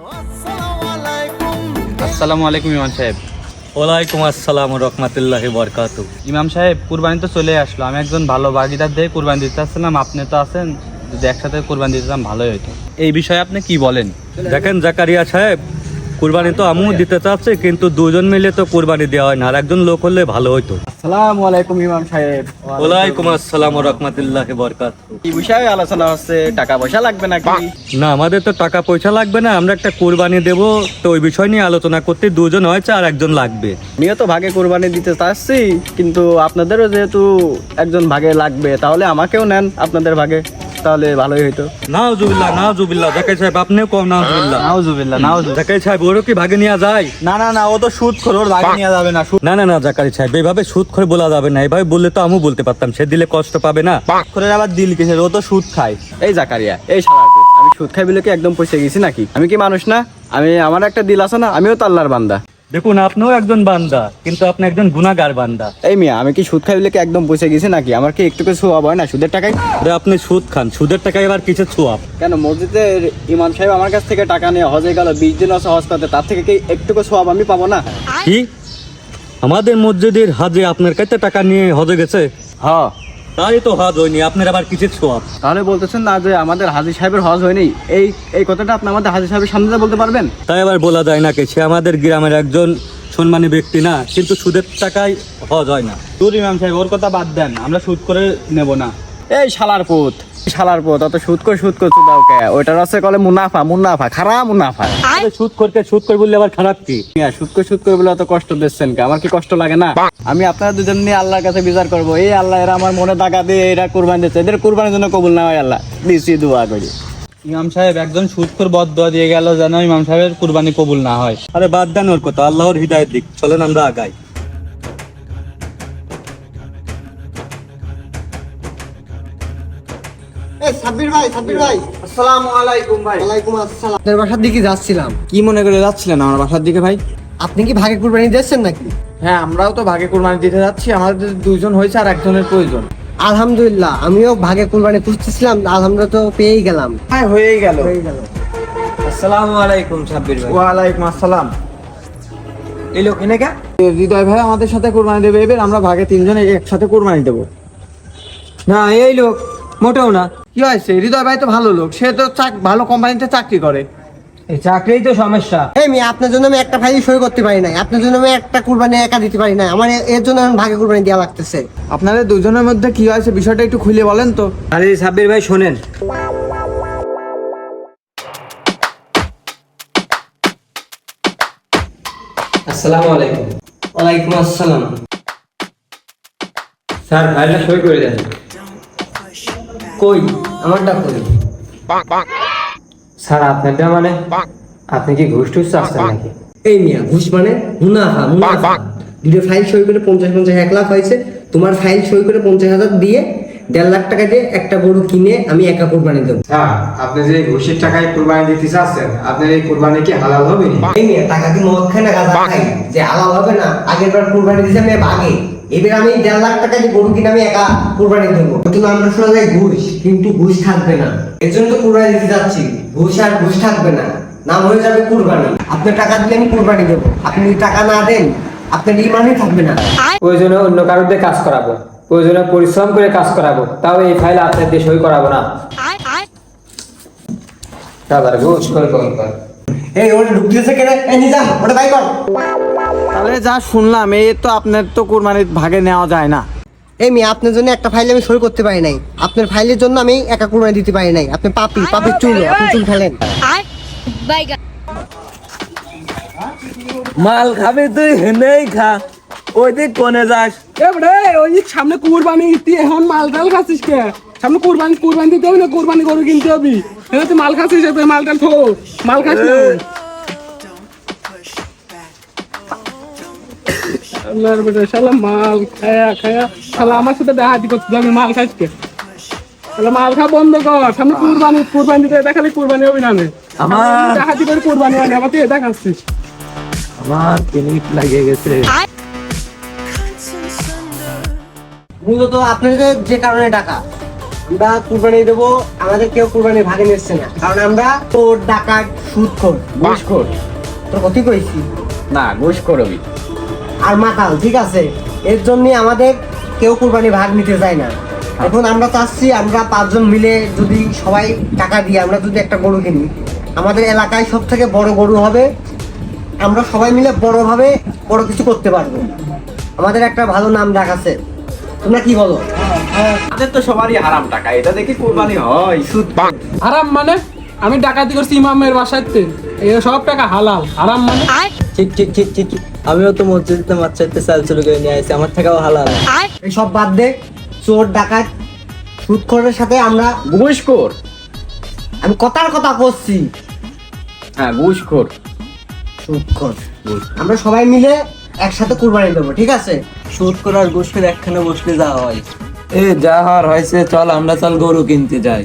আসসালামু আলাইকুম ইমাম সাহেব। ওয়ালাইকুম আসসালাম রহমতুল্লাহি বরকাতুহু। ইমাম সাহেব, কুরবানি তো চলে আসলো। আমি একজন ভালো ভাগিদার দিয়ে কুরবানি দিতে চাচ্ছিলাম। আপনি তো আছেন, যদি একসাথে কুরবানি দিতাম ভালোই হতো। এই বিষয়ে আপনি কি বলেন? দেখেন জাকারিয়া সাহেব, কুরবানি তো আমিও দিতে চাচ্ছি, কিন্তু দুজন মিলে তো কুরবানি দেওয়া হয় না, আর একজন লোক হলে ভালো হতো। আসসালামু আলাইকুম ইমাম সাহেব। ওয়ালাইকুম আসসালাম রহমতুল্লাহি বরকাতুহু। কি বিষয়ে আলোচনা হচ্ছে? টাকা পয়সা লাগবে নাকি? না, আমাদের তো টাকা পয়সা লাগবে না, আমরা একটা কুরবানি দেব, তো ওই বিষয় নিয়ে আলোচনা করতে দুজন হয়েছে আর একজন লাগবে। আমিও তো ভাগে কুরবানি দিতে চাচ্ছি, কিন্তু আপনাদেরও যেহেতু একজন ভাগে লাগবে, তাহলে আমাকেও নেন আপনাদের ভাগে, তাহলে ভালোই হইতো। নাউজুবিল্লাহ নাউজুবিল্লাহ। জাকাই সাহেব আপনিও কম নাউজুবিল্লাহ। নাউজুবিল্লাহ নাউজুবিল্লাহ। জাকাই সাহেব ওরও কি ভাগে নেওয়া যায়? না না না, ও তো সুদ খোর, ওর ভাগে নেওয়া যাবে না। না না না জাকারি সাহেব, এইভাবে সুদ করে বলা যাবে না। এইভাবে বললে তো আমিও বলতে পারতাম, সে দিলে কষ্ট পাবে না। করে আবার দিল কিসের? ও তো সুদ খায়। এই জাকারিয়া, এই শালার পুত, আমি সুদ খাই বলে কি একদম পয়সা গেছি নাকি? আমি কি মানুষ না? আমার একটা দিল আছে না? আমিও তো আল্লাহর বান্দা। দেখুন, আপনিও একজন বান্দা, কিন্তু আপনি একজন গুনাহগার বান্দা। এই মিয়া, আমি কি সুদ খাই বলে কি একদম পয়সা গেছি নাকি? আমার কি একটু কিছু ছোঁয়া হয় না সুদের টাকায়? আরে আপনি সুদ খান, সুদের টাকায় এবার কিছু ছোয়াব। কেন, মসজিদের ইমাম সাহেব আমার কাছ থেকে টাকা নিয়ে হজে গেল, 20 দিন আছে হজ করতে, তার থেকে কি একটুকু ছোয়াব আমি পাবো না? কি আমাদের মসজিদের হাজে আপনার কাছে টাকা নিয়ে হজে গেছে? হ্যাঁ। তাই তো হজ হয়নি, আপনার আবার কিছু ছোয়াব। তাহলে বলতেছেন না যে আমাদের হাজী সাহেবের হজ হয়নি? এই কথাটা আপনি আমাদের হাজী সাহেবের সামনে বলতে পারবেন? তাই আবার বলা যায় নাকি? সে আমাদের গ্রামের একজন সম্মানী ব্যক্তি না, কিন্তু সুদের টাকায় হজ হয় না। দূর ইমাম সাহেব, ওর কথা বাদ দেন, আমরা সুদ করে নেব না। এই শালার পুত, অত সুদ করে দাও কে? ওইটার আছে কলে মুনাফা, খারাপ মুনাফা। আরে সুদ করে বললে আবার খারাপ কি? সুদ করে বলে অত কষ্ট দিচ্ছেন কে? আমার কি কষ্ট লাগে না? আমি আপনারা দুজন নিয়ে আল্লাহর কাছে বিচার করবো। এই আল্লাহ, এরা আমার মনে টাকা দিয়ে এরা কুরবানি দিচ্ছে, এদের কুরবানির জন্য কবুল না হয় আল্লাহ, দিচ্ছি দোয়া করি। ইমাম সাহেব, একজন সুদখোর বদদোয়া দিয়ে গেল যেন ইমাম সাহেবের কুরবানি কবুল না হয়। আরে বাদ দেন ওর কথা, আল্লাহর হিদায়াত দিক, চলেন আমরা আগাই। সাব্বির ভাই, আসসালামু আলাইকুম ভাই। ওয়ালাইকুম আসসালাম। আপনার বাসার দিকে যাচ্ছিলাম। কি মনে করে যাচ্ছিলেন আমার বাসার দিকে ভাই? আপনি কি ভাগে কুরবানি দিচ্ছেন নাকি? হ্যাঁ, আমরাও তো ভাগে কুরবানি দিতে যাচ্ছি। আমাদের দুইজন হয়েছে, আর একজনের প্রয়োজন। আলহামদুলিল্লাহ, আমিও ভাগে কুরবানি খুঁজতেছিলাম, আলহামদুলিল্লাহ তো পেয়েই গেলাম। হ্যাঁ, হয়েই গেল। আসসালামু আলাইকুম সাব্বির ভাই। ওয়ালাইকুম আসসালাম। এই লোক এনে কে? হৃদয় ভাই আমাদের সাথে কুরবানি দেবে, এবার আমরা ভাগে তিনজন একসাথে কুরবানি দেবো। না, এই লোক মোটেও না। কি হয়েছে? হৃদয় ভাই তো ভালো লোক, সে তো ভালো কোম্পানিতে চাকরি করে। এই চাকরিই তো সমস্যা। এই মেয়ে, আপনার জন্য আমি একটা ফাইল সই করতে পারি নাই, আপনার জন্য আমি একটা কুরবানি একা দিতে পারি নাই, আমার এর জন্য আমি ভাগে কুরবানি দেওয়া লাগতেছে। আপনাদের দুজনের মধ্যে কি হয়েছে বিষয়টা একটু খুলে বলেন তো। আরে সাব্বির ভাই শোনেন, আসসালামু আলাইকুম। ওয়ালাইকুম আসসালাম। স্যার ফাইলটা সই করে দেন। কই আমারটা কই? স্যার আপনারটা মানে আপনি কি ঘুষ টুস চাচ্ছেন নাকি? এই মিয়া, ঘুষ মানে মুনাফা। দুটো ফাইল সই করে 50 1 লাখ হয়েছে, তোমার ফাইল সই করে 50,000 দিয়ে 1.5 লাখ টাকা দিয়ে একটা গরু কিনে আমি একা কুরবানি দেবো। স্যার, আপনি যে ঘুষের টাকায় কুরবানি দিতে চাচ্ছেন, আপনার এই কুরবানি কি হালাল হবে না? এই মিয়া, টাকা কি মদ খায় না গাঁজা খাই যে হালাল হবে না? আগের বার কুরবানি দিয়েছি আমি ভাগে, এবার আমি 1.5 লাখ টাকা দিয়ে গরু কিনে আমি একা কুরবানি দেবো। কিন্তু আমরা শোনা যায় ঘুষ, কিন্তু ঘুষ থাকবে না। এর জন্য তো কুরবানি দিতে যাচ্ছি, ঘুষ থাকবে না, নাম হয়ে যাবে কুরবানি। আপনার টাকা দিলে আমি কুরবানি দেবো, আপনি যদি টাকা না দেন আপনার ইমানই থাকবে না। প্রয়োজনে অন্য কারোর দিয়ে কাজ করাবো, প্রয়োজনে পরিশ্রম করে কাজ করাবো, তাও এই ফাইল আপনার দিয়ে সই করাবো না। দাদার ঘুষ করে কর। এই ওটা ঢুকতেছে কেন? এই নিজাম, ওটা বাই কর। তাহলে যা শুনলাম, এই তো আপনার তো কুরবানির ভাগে নেওয়া যায় না। এই মেয়ে, আপনার জন্য একটা ফাইল আমি সই করতে পারি নাই, আপনার ফাইলের জন্য আমি একা কুরবানি দিতে পারি নাই। আপনি পাপির চুল, আপনি চুল ফেলেন। মাল খাবি তুই হেনেই খা, ওই দিক কোনে যাস? ওই সামনে কুরবানি তুই এখন মাল টাল খাচ্ছিস কে? সামনে কুরবানি দিতে হবে না, কুরবানি গরু কিনতে হবে। এবার তুই মাল খাচ্ছিস, মাল টাল খো, মাল খাচ্ছিস। আল্লাহর বেটা, শালা মাল খায়া শালা আমার সাথে দেখাতি করছিস, আমি মাল খাইছি কে? শালা মাল খা বন্ধ কর, সামনে কুরবানি দিতে দেখালে কুরবানি হবে না। আমার দেখাতি করে কুরবানি হয় না, আবার তুই এটা খাচ্ছিস। আমার পেনিট লাগে গেছে। মূলত আপনার যে কারণে টাকা, আমরা কুরবানি দেবো, আমাদের কেউ কুরবানি ভাগে নিচ্ছে না, কারণ আমরা তোর ডাকাত সুদখোর ঘুষখোর। তোর ক্ষতি করেছি না, ঘুষখোর আমি। আর মাতাল, ঠিক আছে? এর জন্য আমাদের কেউ কুরবানি ভাগ নিতে চায় না। এখন আমরা চাচ্ছি আমরা 5 জন মিলে যদি সবাই টাকা দিয়ে আমরা যদি একটা গরু কিনি, আমাদের এলাকায় সব থেকে বড় গরু হবে, আমরা সবাই মিলে বড়ভাবে বড় কিছু করতে পারবো, আমাদের একটা ভালো নাম ডাক আছে। তোমরা কি বলো? আমাদের তো সবারই হারাম টাকা, এটা দেখি কুরবানি হয়। সুদ আরাম মানে আমি ডাকাতি করছি ইমামের বাসাতে, এই সব টাকা হালাল। আরাম মানে ঠিক ঠিক ঠিক ঠিক ঠিক। আমিও তো মসজিদে মাছ চাইতে চাল চুরি করে নিয়ে আসছি, আমার টাকাও হালাল। এইসব বাদ দে, চোর ডাকাত সুদখোরের সাথে আমরা, ঘুষখোর। আমি কথার কথা বলছি, হ্যাঁ, ঘুষখোর। সুদখোর। আমরা সবাই মিলে একসাথে কুরবানি দেবো, ঠিক আছে? সুদ করে আর ঘুষ করে একখানে বসলে যা হয়। এ যা হওয়ার হয়েছে, চল আমরা চল গরু কিনতে যাই।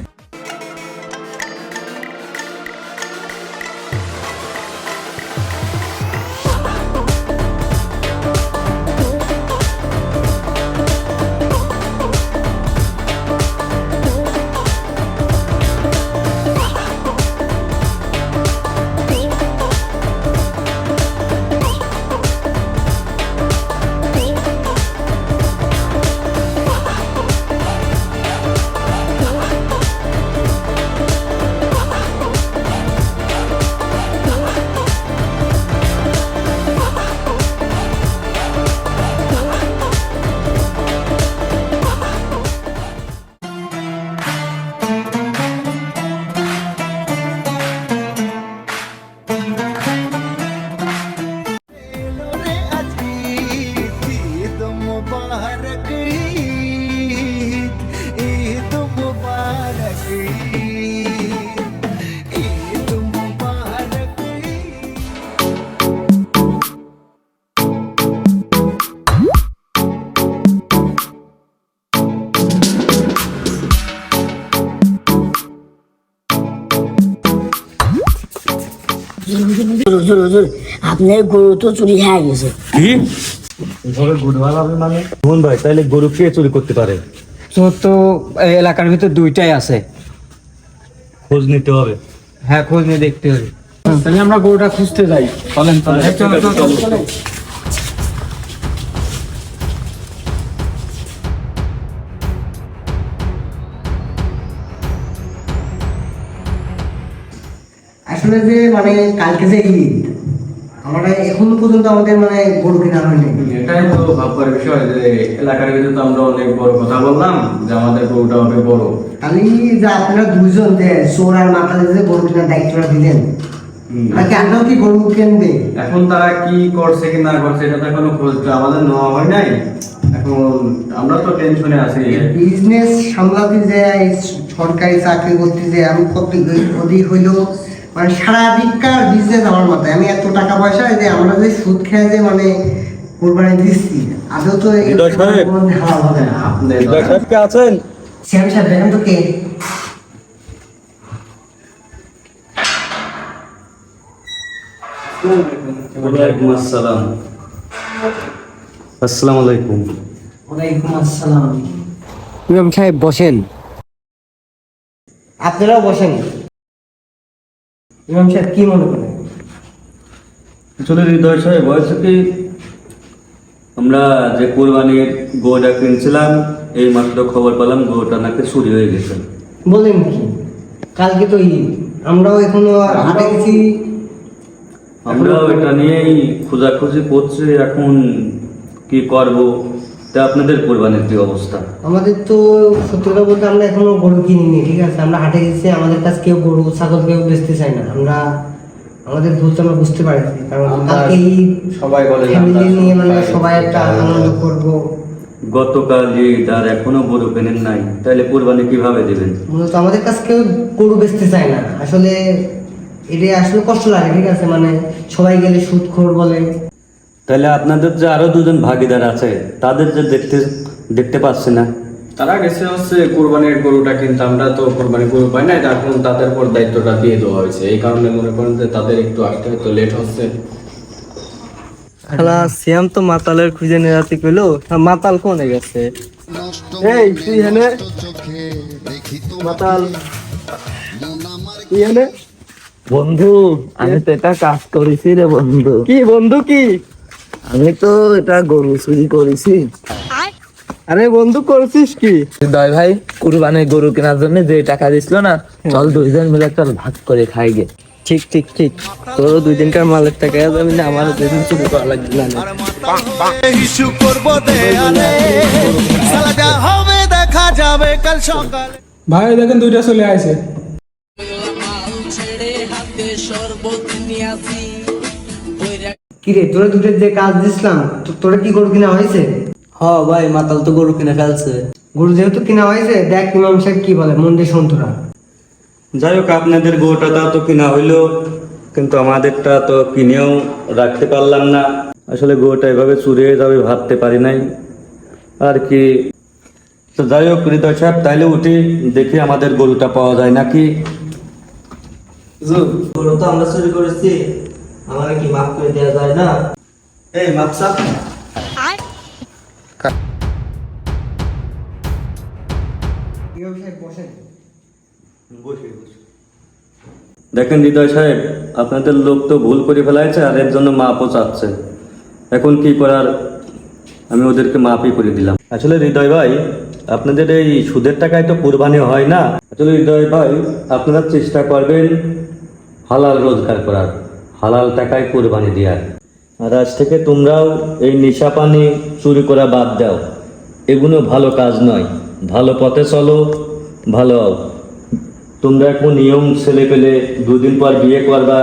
আপনার গরু তো চুরি হয়ে গেছে। কি মোহন ভাই, তাহলে গরু কে চুরি করতে পারে? চোর তো এই এলাকার ভিতর 2টাই আছে। খোঁজ নিতে হবে। হ্যাঁ, খোঁজ নিয়ে দেখতে হবে। তাহলে আমরা গরুটা খুঁজতে যাই। চলেন চলেন। আসলে যে মানে কালকে যে ঈদ, আমরা এখন পর্যন্ত আমাদের মানে গরু কেনা হয়নি। এটাই তো ভাববার বিষয় যে এলাকার ভিতরে তো আমরা অনেক বড় কথা বললাম যে আমাদের গরুটা হবে বড়। খালি যে আপনারা দুইজন যে চোর আর মাতালে যে গরু কেনার দায়িত্বটা দিলেন, নাকি আমরাও কি গরু কিনবে? এখন তারা কি করছে কি না করছে এটা তো এখনো খোঁজ আমাদের নেওয়া হয় নাই। এখন আমরা তো টেনশনে আছি। বিজনেস সামলাতে যে এই সরকারি চাকরি করতে যে আমি কত অধিক হইলো, মানে সারাদিককার বিজনেস আমার মাথায়। আমি এত টাকা পয়সা যে আমরা যে সুদ খেয়ে যে মানে কোরবানি দিচ্ছি, আদৌ তো হৃদয় সাহেব। কোনো হালাল হবে না। আপনি কে আছেন? শ্যাম সাহেব দেখেন তো কে? ওয়ালাইকুম আসসালাম। আসসালামু আলাইকুম। ওয়ালাইকুম আসসালাম। ইমাম সাহেব বসেন, আপনারাও বসেন। ইমাম সাহেব কি মনে করেন? আসলে হৃদয় সাহেব, বয়স কি আমরা যে কোরবানির গরুটা কিনছিলাম, এই মাত্র খবর পেলাম গরুটা নাকি চুরি হয়ে গেছে। বলেন কি? কালকে তো ঈদ, আমরাও এখনো হাটে গেছি। আমরা এটা নিয়েই খোঁজাখুঁজি করছি, এখন কি করব। তা আপনাদের কোরবানির কি অবস্থা? আমাদের তো সত্যি কথা বলতে আমরা এখনো গরু কিনিনি, ঠিক আছে? আমরা হাটে গেছি, আমাদের কাছে কেউ গরু ছাগল কেউ বেচতে চায় না। আমরা আমাদের ভুলটা আমরা বুঝতে পারছি, কারণ কালকে ঈদ, সবাই বলে যে ফ্যামিলি আমরা নিয়ে মানে সবাই সবাই একটা আনন্দ করবো। গতকাল ঈদ আর এখনো গরু কেনেন নাই, তাহলে কোরবানি কিভাবে দিবেন? মূলত আমাদের কাছে কেউ গরু বেচতে চায় না। আসলে এটা আসলে কষ্ট লাগে, ঠিক আছে? মানে সবাই গেলে সুদখোর বলে। তাহলে আপনাদের যে আরো দুজন ভাগিদার আছে, তাদের যে দেখতে পাচ্ছি না। তারা গেছে হচ্ছে কোরবানির গরুটা, কিন্তু আমরা তো কোরবানির গরু পাই না, এখন তাদের উপর দায়িত্বটা দিয়ে দেওয়া হয়েছে। এই কারণে মনে করেন যে তাদের একটু আসতে হয়তো লেট হচ্ছে। শালা শ্যাম তো মাতালের খুঁজে নিয়ে যাতে কইলো, মাতাল কোনে গেছে? এই তুই হেনে মাতাল তুই হেনে বন্ধু আমি তো এটা কাজ করেছি রে বন্ধু। কি বন্ধু কি? আমি তো এটা গরু চুরি করেছি। আরে বন্ধু করছিস কি? হৃদয় ভাই কুরবানির গরু কেনার জন্য যে টাকা দিছিল না, চল দুইজন মিলে চল ভাগ করে খাই গে। ঠিক ঠিক ঠিক, তোর 2 দিনকার মালের টাকা যাবে না, আমার 2 দিন চুরি করা লাগবে না। ভাই দেখেন 2টা চলে আসে। কিরে তোরা দুটো যে কাজ দিছিলাম তোরা কি গরু কিনা হয়েছে? হ ভাই, মাতাল তো গরু কিনে ফেলছে। গরু যেহেতু কিনা হয়েছে, দেখ ইমাম সাহেব কি বলে, মন দিয়ে শোন তোরা। যাই হোক, আপনাদের গরুটা তো কিনা হইলো, কিন্তু আমাদেরটা তো কিনেও রাখতে পারলাম না। আসলে গরুটা এভাবে চুরি হয়ে যাবে ভাবতে পারি নাই আর কি। তো যাই হোক হৃদয় সাহেব, তাইলে উঠি, দেখি আমাদের গরুটা পাওয়া যায় নাকি। গরু তো আমরা চুরি করেছি, আমাকে কি মাফ করে দেওয়া যায় না? এই মাপসা ইমাম সাহেব বসেন। দেখেন হৃদয় সাহেব, আপনাদের লোক তো ভুল করে ফেলাইছে আর এর জন্য মাপও চাচ্ছে। এখন কি করার, আমি ওদেরকে মাপই করে দিলাম। আসলে হৃদয় ভাই, আপনাদের এই সুদের টাকায় তো কুরবানি হয় না। আসলে হৃদয় ভাই, আপনারা চেষ্টা করবেন হালাল রোজগার করার, হালাল টাকায় কুরবানি দেওয়ার। আর আজ থেকে তোমরাও এই নেশা পানি চুরি করা বাদ দাও, এগুলো ভালো কাজ নয়। ভালো পথে চলো, ভালো হও। তোমরা এখন নিয়ম ছেলে পেলে 2 দিন পর বিয়ে করবা,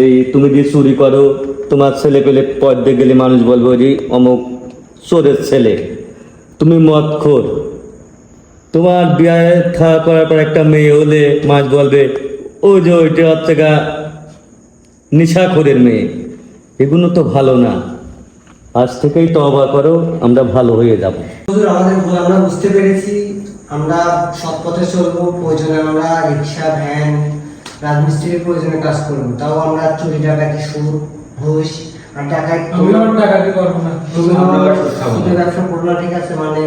এই তুমি যদি চুরি করো, তোমার ছেলে পেলে পর্দে গেলে মানুষ বলবো যে অমুক চোরের ছেলে। তুমি মদখোর, তোমার বিয়ে করার পর একটা মেয়ে হলে মাছ বলবে ওই যে ওইটা হচ্ছে গা নেশাখোরের মেয়ে। এগুলো তো ভালো না। আজ থেকেই তওবা করো, আমরা ভালো হয়ে যাব। হুজুর, আমাদের ভুল আমরা বুঝতে পেরেছি, আমরা সৎ পথে চলবো। প্রয়োজনে আমরা রিক্সা, ভ্যান, রাজমিস্ত্রির প্রয়োজনে কাজ করবো, তাও আমরা চুরি, ডাকাতি, সুদ, ঘুষ আর টাকায় টাকাটি করবো না। সুদের ব্যবসা করবো না, ঠিক আছে? মানে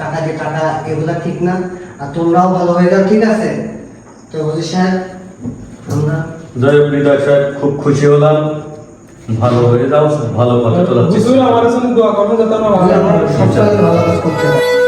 টাকা দিয়ে টাকা, এগুলা ঠিক না। আর তোমরাও ভালো হয়ে যাও, ঠিক আছে? তো হুজুর সাহেব, আমরা জয় হৃদয় সাহেব, খুব খুশি হলাম। ভালো হয়ে যাও, ভালো পথে চলার চেষ্টা করো। আমার জন্য দোয়া করবেন যাতে আমরা ভালো সবসময় ভালো কাজ করতে পারি।